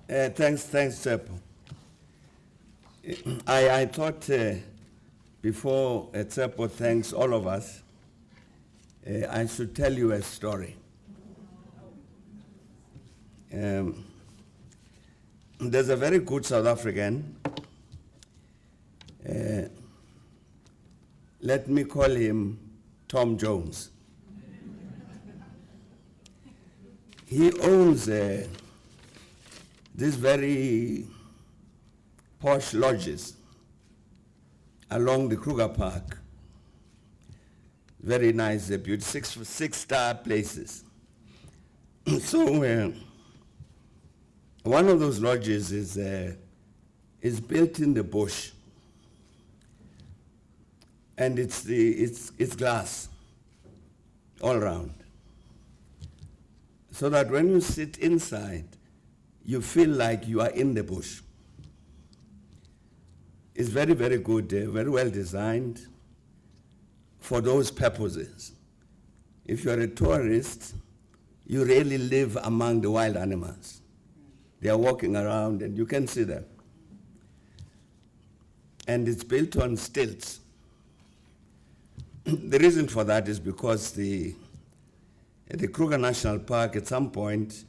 Thanks, Tshepo. I thought before Tshepo thanks all of us, I should tell you a story. There's a very good South African. Let me call him Tom Jones. He owns these very posh lodges along the Kruger Park. Very nice, beautiful, six-star places. So one of those lodges is built in the bush, and it's glass all around, so that when you sit inside, you feel like you are in the bush. It's very, very good, very well designed for those purposes. If you are a tourist, you really live among the wild animals. They are walking around and you can see them. And it's built on stilts. The reason for that is because the Kruger National Park at some point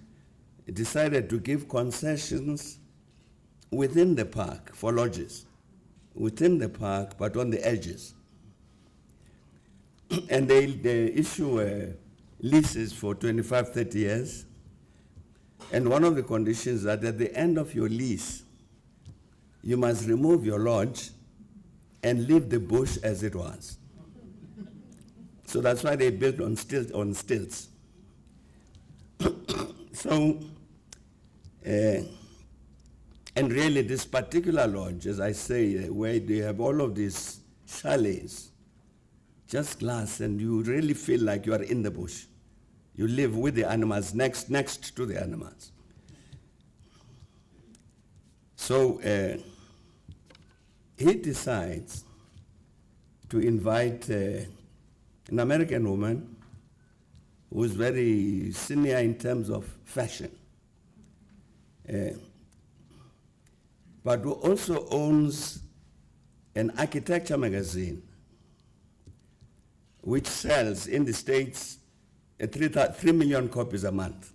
decided to give concessions within the park for lodges, within the park, but on the edges. And they issue leases for 25, 30 years. And one of the conditions is that at the end of your lease, you must remove your lodge and leave the bush as it was. So that's why they built on stilts. So, and really this particular lodge, as I say, where they have all of these chalets, just glass, and you really feel like you are in the bush. You live with the animals, next to the animals. So he decides to invite an American woman who is very senior in terms of fashion, but who also owns an architecture magazine which sells in the States 3 million copies a month.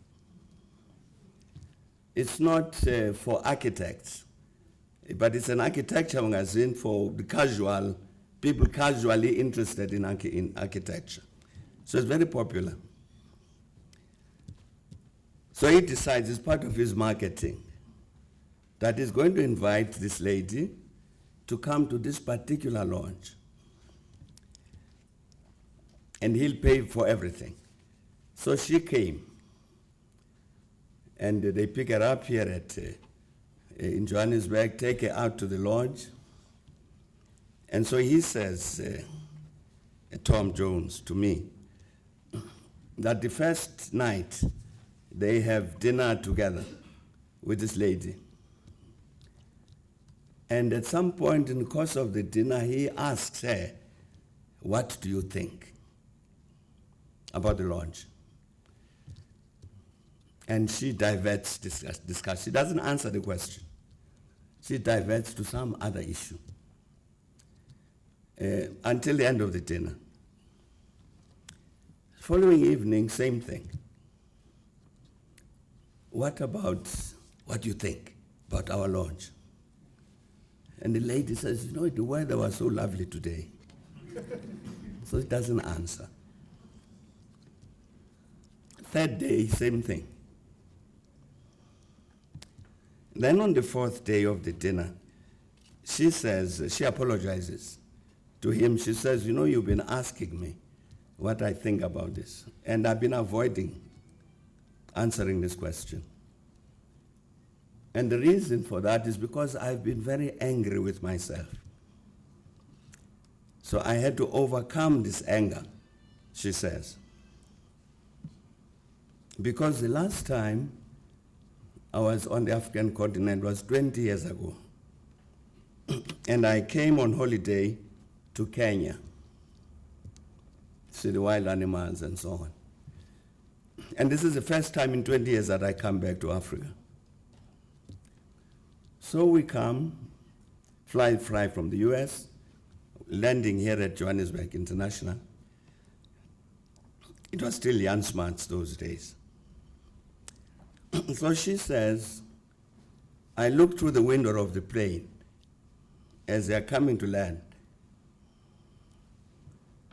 It's not for architects, but it's an architecture magazine for the casual, people casually interested in architecture. So it's very popular. So he decides, as part of his marketing, that he's going to invite this lady to come to this particular lodge. And he'll pay for everything. So she came, and they pick her up here in Johannesburg, take her out to the lodge. And so he says, Tom Jones, to me, that the first night they have dinner together with this lady. And at some point in the course of the dinner, he asks her, what do you think about the lodge? And she diverts discussion. She doesn't answer the question. She diverts to some other issue until the end of the dinner. Following evening, same thing. What do you think about our lodge? And the lady says, the weather was so lovely today. So it doesn't answer. Third day, same thing. Then on the fourth day of the dinner, she apologizes to him. She says, you've been asking me what I think about this, and I've been avoiding answering this question. And the reason for that is because I've been very angry with myself. So I had to overcome this anger, she says. Because the last time I was on the African continent was 20 years ago. And I came on holiday to Kenya, see the wild animals and so on. And this is the first time in 20 years that I come back to Africa. So we come, fly from the US, landing here at Johannesburg International. It was still Jan Smuts those days. So she says, I look through the window of the plane as they're coming to land,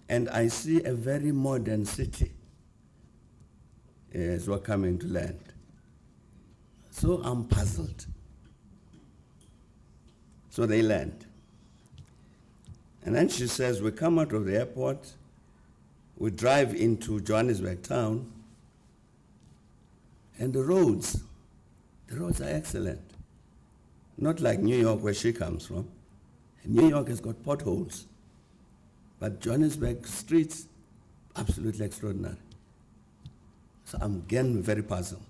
and I see a very modern city as we're coming to land. So I'm puzzled. So they land. And then she says, we come out of the airport, we drive into Johannesburg town, and the roads are excellent. Not like New York where she comes from. New York has got potholes, but Johannesburg streets, absolutely extraordinary. So I'm again very puzzled.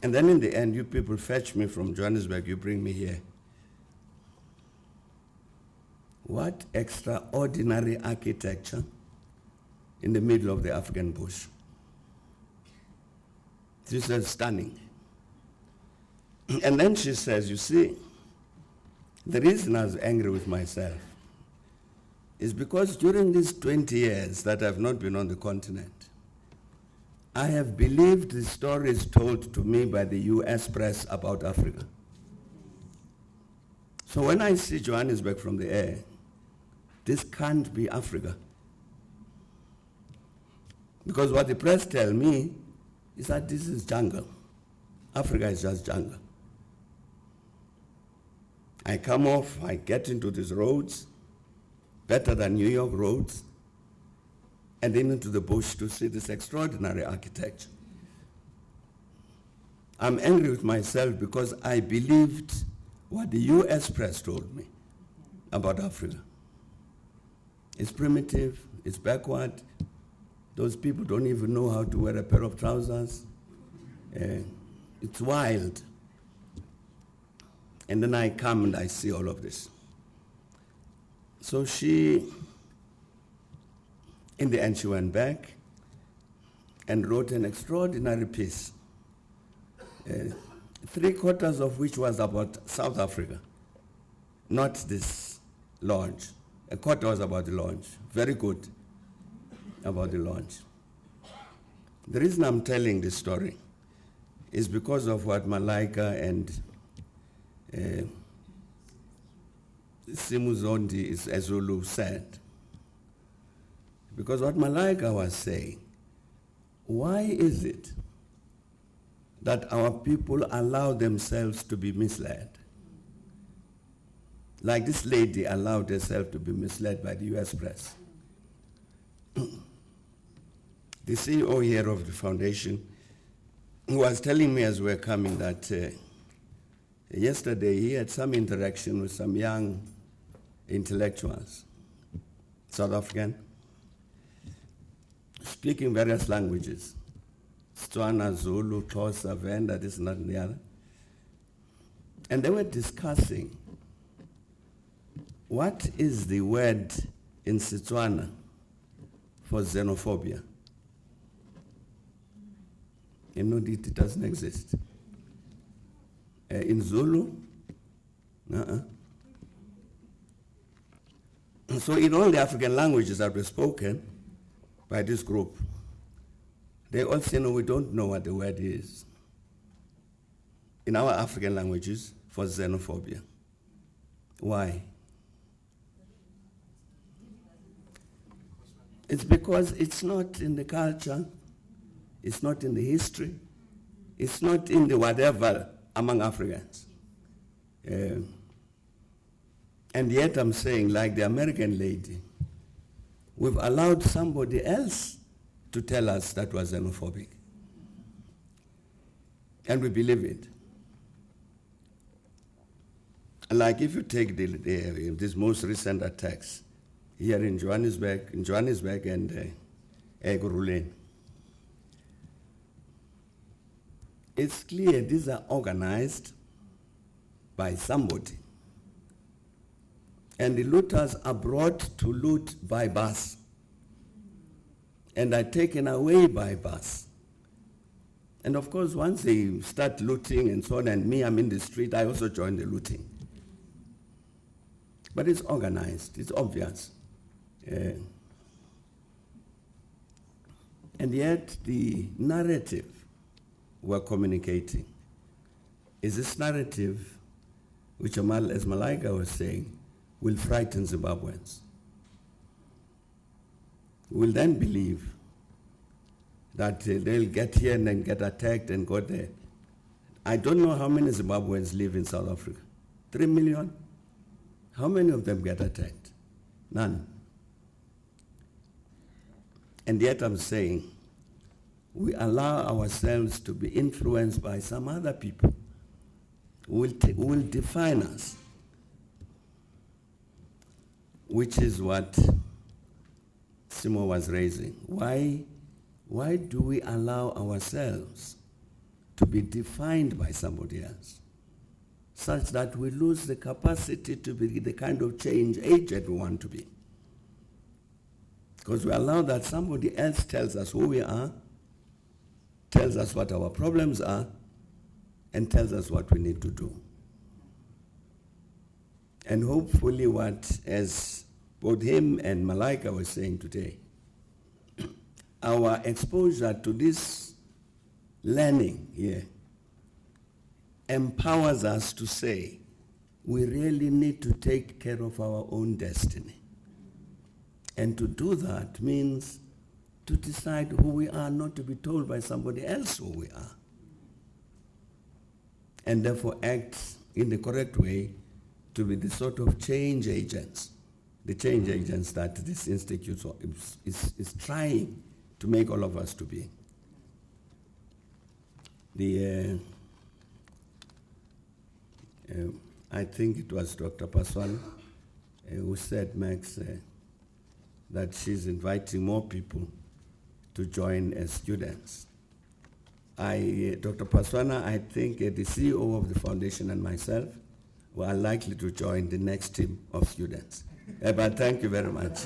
And then in the end, you people fetch me from Johannesburg, you bring me here. What extraordinary architecture in the middle of the African bush. This is stunning. And then she says, you see, the reason I was angry with myself is because during these 20 years that I've not been on the continent, I have believed the stories told to me by the US press about Africa. So when I see Johannesburg from the air, this can't be Africa. Because what the press tell me is that this is jungle. Africa is just jungle. I come off, I get into these roads, better than New York roads, and then into the bush to see this extraordinary architecture. I'm angry with myself because I believed what the US press told me about Africa. It's primitive, it's backward. Those people don't even know how to wear a pair of trousers. It's wild. And then I come and I see all of this. So she, in the end, she went back and wrote an extraordinary piece, 3/4 of which was about South Africa, not this launch. 1/4 was about the launch. Very good about the launch. The reason I'm telling this story is because of what Malaika and Simuzondi Ezulu said. Because what Malaika was saying, why is it that our people allow themselves to be misled? Like this lady allowed herself to be misled by the US press. The CEO here of the foundation was telling me as we were coming that yesterday he had some interaction with some young intellectuals, South African, speaking various languages, Setswana, Zulu, Xhosa, Venda, this and that and the other. And they were discussing what is the word in Setswana for xenophobia. You know, it doesn't exist. In Zulu, So in all the African languages that were spoken by this group, they all say, no, we don't know what the word is in our African languages for xenophobia. Why? It's because it's not in the culture, it's not in the history, it's not in the whatever among Africans. And yet I'm saying, like the American lady, we've allowed somebody else to tell us that was xenophobic. And we believe it. Like if you take this most recent attacks here in Johannesburg and Ekurhuleni, it's clear these are organized by somebody. And the looters are brought to loot by bus and are taken away by bus. And of course, once they start looting and so on, and me, I'm in the street, I also join the looting. But it's organized, it's obvious. And yet, the narrative we're communicating is this narrative which, as Malaika was saying, will frighten Zimbabweans. We will then believe that they'll get here and then get attacked and go there. I don't know how many Zimbabweans live in South Africa. 3 million? How many of them get attacked? None. And yet I'm saying, we allow ourselves to be influenced by some other people who will define us, which is what Simo was raising. Why do we allow ourselves to be defined by somebody else, such that we lose the capacity to be the kind of change agent we want to be? Because we allow that somebody else tells us who we are, tells us what our problems are, and tells us what we need to do. And hopefully what, as both him and Malaika were saying today, our exposure to this learning here empowers us to say, we really need to take care of our own destiny. And to do that means to decide who we are, not to be told by somebody else who we are. And therefore act in the correct way to be the sort of change agents, the change agents that this institute is trying to make all of us to be. I think it was Dr. Paswan who said, Max, that she's inviting more people to join as students. Dr. Paswana, I think the CEO of the foundation and myself are likely to join the next team of students. But thank you very much.